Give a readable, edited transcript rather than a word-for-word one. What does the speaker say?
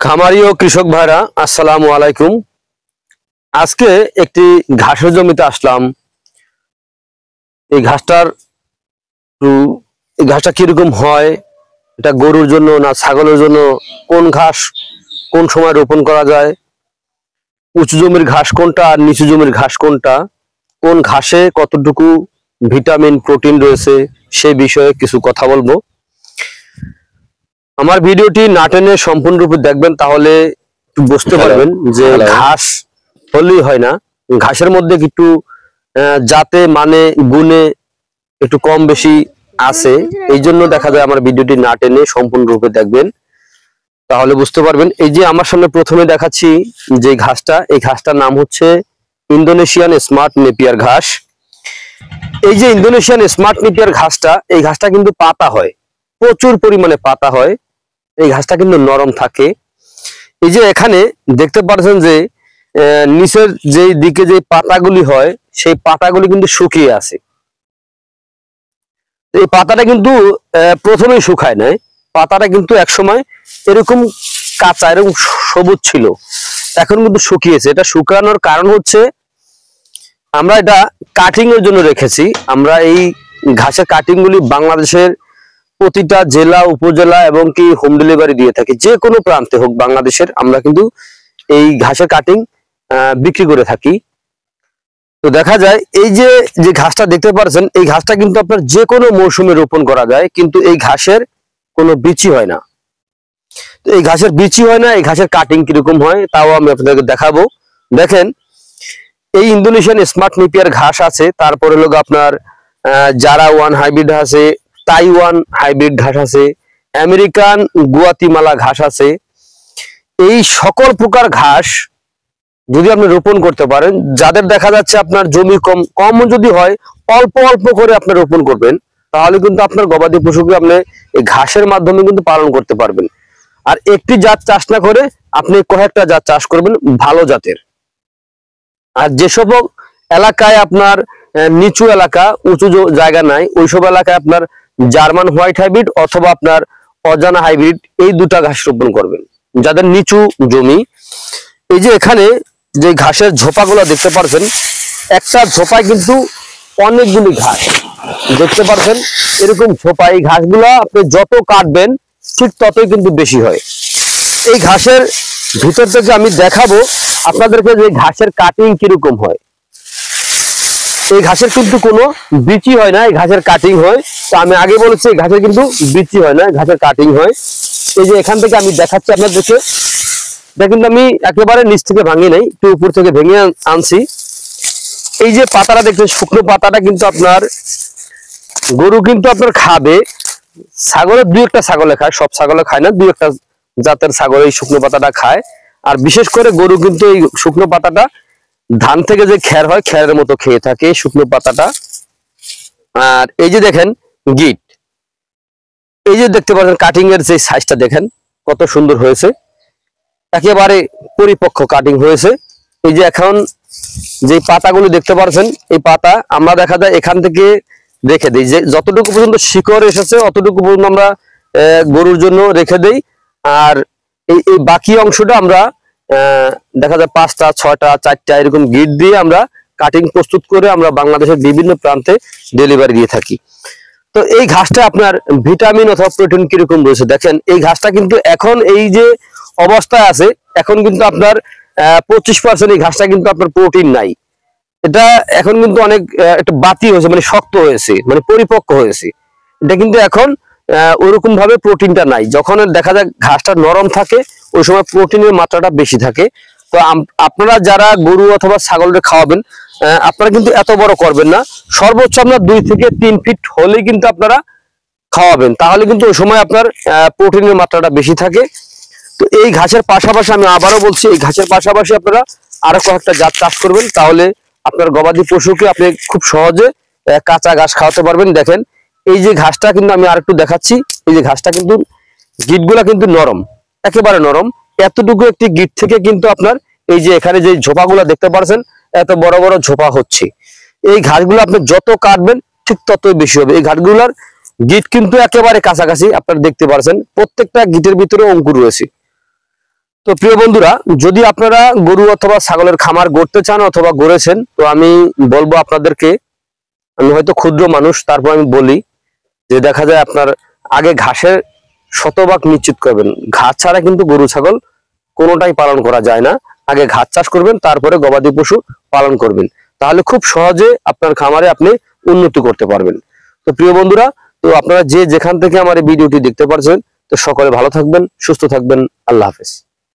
খামারি ও কৃষক ভাইরা আসসালামু আলাইকুম। আজকে একটি ঘাসের জমিতে আসলাম। এই ঘাসটার এই ঘাসটা কিরকম হয়, এটা গরুর জন্য না ছাগলের জন্য, কোন ঘাস কোন সময় রোপণ করা যায়, উঁচু জমির ঘাস কোনটা আর নিচু জমির ঘাস কোনটা, কোন ঘাসে কতটুকু ভিটামিন প্রোটিন রয়েছে, সে বিষয়ে কিছু কথা বলবো। আমার ভিডিওটি না টেনে সম্পূর্ণরূপে দেখবেন, তাহলে বুঝতে পারবেন যে ঘাস হলেই হয় না, ঘাসের মধ্যে একটু জাতে মানে গুণে একটু কম বেশি আছে। এই জন্য দেখা যায় আমার ভিডিওটি না টেনে সম্পূর্ণরূপে দেখবেন, তাহলে বুঝতে পারবেন। এই যে আমার সামনে প্রথমে দেখাচ্ছি যে ঘাসটা, এই ঘাসটার নাম হচ্ছে ইন্দোনেশিয়ান স্মার্ট নেপিয়ার ঘাস। এই যে ইন্দোনেশিয়ান স্মার্ট নেপিয়ার ঘাসটা, এই ঘাসটা কিন্তু পাতা হয়, প্রচুর পরিমাণে পাতা হয়। এই ঘাসটা কিন্তু নরম থাকে। এই যে এখানে দেখতে পাচ্ছেন যে নিচের যে দিকে যে পাতাগুলি হয়, সেই পাতাগুলি কিন্তু শুকিয়ে আছে। এই পাতাটা কিন্তু প্রথমেই শুকায় নাই, পাতাটা কিন্তু একসময় এরকম কাঁচা এরকম সবুজ ছিল, এখন কিন্তু শুকিয়েছে। এটা শুকানোর কারণ হচ্ছে আমরা এটা কাটিং এর জন্য রেখেছি। আমরা এই ঘাসের কাটিং গুলি বাংলাদেশের প্রতিটা জেলা উপজেলা এবং কি হোম ডেলিভারি দিয়ে থাকি, যে কোনো প্রান্তে হোক বাংলাদেশের, আমরা কিন্তু এই ঘাসের কাটিং বিক্রি করে থাকি। তো দেখা যায় এই যে যে ঘাসটা দেখতে পাচ্ছেন, এই ঘাসটা কিন্তু আপনার যে কোনো মৌসুমে রোপণ করা যায়, কিন্তু এই ঘাসের কোনো বিচি হয় না। তো এই ঘাসের বিচি হয় না, এই ঘাসের কাটিং কিরকম হয় তাও আমি আপনাদেরকে দেখাবো। দেখেন, এই ইন্দোনেশিয়ান স্মার্ট নেপিয়ার ঘাস আছে, তারপরে হলো আপনার জারা ওয়ান হাইব্রিড আছে, তাইওয়ান হাইব্রিড ঘাস আছে, আমেরিকান গুয়াতিমালা ঘাস আছে। এই সকল প্রকার ঘাস যদি আপনি রোপণ করতে পারেন, যাদের দেখা যাচ্ছে আপনার জমি কম কম যদি হয়, অল্প অল্প করে আপনি রোপণ করবেন, তাহলে কিন্তু আপনার গবাদি পশুকে আপনি এই ঘাসের মাধ্যমে কিন্তু পালন করতে পারবেন। আর একটি জাত চাষ না করে আপনি কয়েকটা জাত চাষ করবেন ভালো জাতের। আর যেসব এলাকায় আপনার নিচু এলাকা, উঁচু জায়গা নাই, ওইসব এলাকায় আপনার জার্মান হোয়াইট হাইব্রিড অথবা আপনার অজানা হাইব্রিড, এই দুটা ঘাস রোপণ করবেন যাদের নিচু জমি। এই যে এখানে যে ঘাসের ঝোপাগুলো দেখতে পাচ্ছেন, একটা ঝোপায় কিন্তু অনেকগুলি ঘাস দেখতে পাচ্ছেন, এরকম ঝোপা। এই ঘাসগুলো আপনি যত কাটবেন ঠিক ততই কিন্তু বেশি হয়। এই ঘাসের ভিতর থেকে আমি দেখাবো আপনাদেরকে যে ঘাসের কাটিং কিরকম হয়। এই ঘাসের কিন্তু কোনো বিচি হয় না, এই ঘাসের কাটিং হয়। তো আমি আগে বলেছি ঘাসের কিন্তু বিচি হয় না, ঘাসের কাটিং হয়। এই যে এখান থেকে আমি দেখাচ্ছি আপনাদেরকে, এটা কিন্তু আমি একেবারে নিচ থেকে ভাঙি নাই, একটু উপর থেকে ভেঙে আনছি। এই যে পাতাটা দেখছেন, শুকনো পাতাটা কিন্তু আপনার গরু কিন্তু আপনার খাবে, ছাগলের দুই একটা ছাগলে খায়, সব ছাগলে খায় না, দুই একটা জাতের ছাগল এই শুকনো পাতাটা খায়। আর বিশেষ করে গরু কিন্তু এই শুকনো পাতাটা ধান থেকে যে খ্যার হয়, খ্যারের মতো খেয়ে থাকে শুকনো পাতাটা। আর এই যে দেখেন গিট, এই যে দেখতে পাচ্ছেন কাটিং এর যে সাইজটা দেখেন কত সুন্দর হয়েছে, একেবারে পরিপক্ক কাটিং হয়েছে। এই যে এখন যে পাতাগুলো দেখতে পাচ্ছেন, এই পাতা আমরা দেখা যায় এখান থেকে রেখে দিই, যে যতটুকু পর্যন্ত শিকড় এসেছে অতটুকু পর্যন্ত আমরা গরুর জন্য রেখে দেই। আর এই বাকি অংশটা আমরা দেখা যায় 5টা 6টা 4টা এরকম গিট দিয়ে আমরা কাটিং প্রস্তুত করে আমরা বাংলাদেশের বিভিন্ন প্রান্তে ডেলিভারি দিয়ে থাকি। তো এই ঘাসটা আপনার ভিটামিন অথবা প্রোটিন কিরকম রয়েছে দেখেন। এই ঘাসটা কিন্তু এখন এই যে অবস্থায় আছে, এখন কিন্তু আপনার 25% এই ঘাসটা কিন্তু আপনার প্রোটিন নাই। এটা এখন কিন্তু অনেক একটা বাতি হয়েছে, মানে শক্ত হয়েছে, মানে পরিপক্ক হয়েছে। এটা কিন্তু এখন ওরকম ভাবে প্রোটিনটা নাই। যখন দেখা যায় ঘাসটা নরম থাকে, ওই সময় প্রোটিনের মাত্রাটা বেশি থাকে। তো আপনারা যারা গরু অথবা ছাগলকে খাওয়াবেন, আপনারা কিন্তু এত বড় করবেন না, সর্বোচ্চ আপনার 2 থেকে 3 ফিট হলেই কিন্তু আপনারা খাওয়াবেন, তাহলে কিন্তু ওই সময় আপনার প্রোটিনের মাত্রাটা বেশি থাকে। তো এই ঘাসের পাশাপাশি আমি আবারও বলছি, এই ঘাসের পাশাপাশি আপনারা আরো কয়েকটা জাত চাষ করবেন, তাহলে আপনার গবাদি পশুকে আপনি খুব সহজে কাঁচা ঘাস খাওয়াতে পারবেন। দেখেন এই যে ঘাসটা কিন্তু আমি আরেকটু দেখাচ্ছি, এই যে ঘাসটা কিন্তু গিটগুলা কিন্তু নরম, একেবারে নরম। এতটুকু একটি গিট থেকে কিন্তু আপনার এই যে এখানে যে ঝোপাগুলা দেখতে পাচ্ছেন, এত বড় বড় ঝোপা হচ্ছে। এই ঘাসগুলো আপনি যত কাটবেন ঠিক ততই বেশি হবে। এই ঘাসগুলার গিট কিন্তু একেবারে কাছাকাছি, আপনারা দেখতে পাচ্ছেন প্রত্যেকটা গিটের ভিতরে অঙ্কুর রয়েছে। তো প্রিয় বন্ধুরা, যদি আপনারা গরু অথবা ছাগলের খামার গড়তে চান অথবা গড়েছেন, তো আমি বলবো আপনাদেরকে, আমি হয়তো ক্ষুদ্র মানুষ, তারপর আমি বলি যে দেখা যায় আপনার আগে ঘাসের শতভাগ নিশ্চিত করবেন। ঘাস ছাড়া কিন্তু গরু ছাগল কোনোটাই পালন করা যায় না। আগে ঘাস চাষ করবেন, তারপরে গবাদি পশু পালন করবেন, তাহলে খুব সহজে আপনার খামারে আপনি উন্নতি করতে পারবেন। তো প্রিয় বন্ধুরা, তো আপনারা যে যেখান থেকে আমার এই ভিডিওটি দেখতে পাচ্ছেন, তো সকলে ভালো থাকবেন, সুস্থ থাকবেন। আল্লাহ হাফেজ।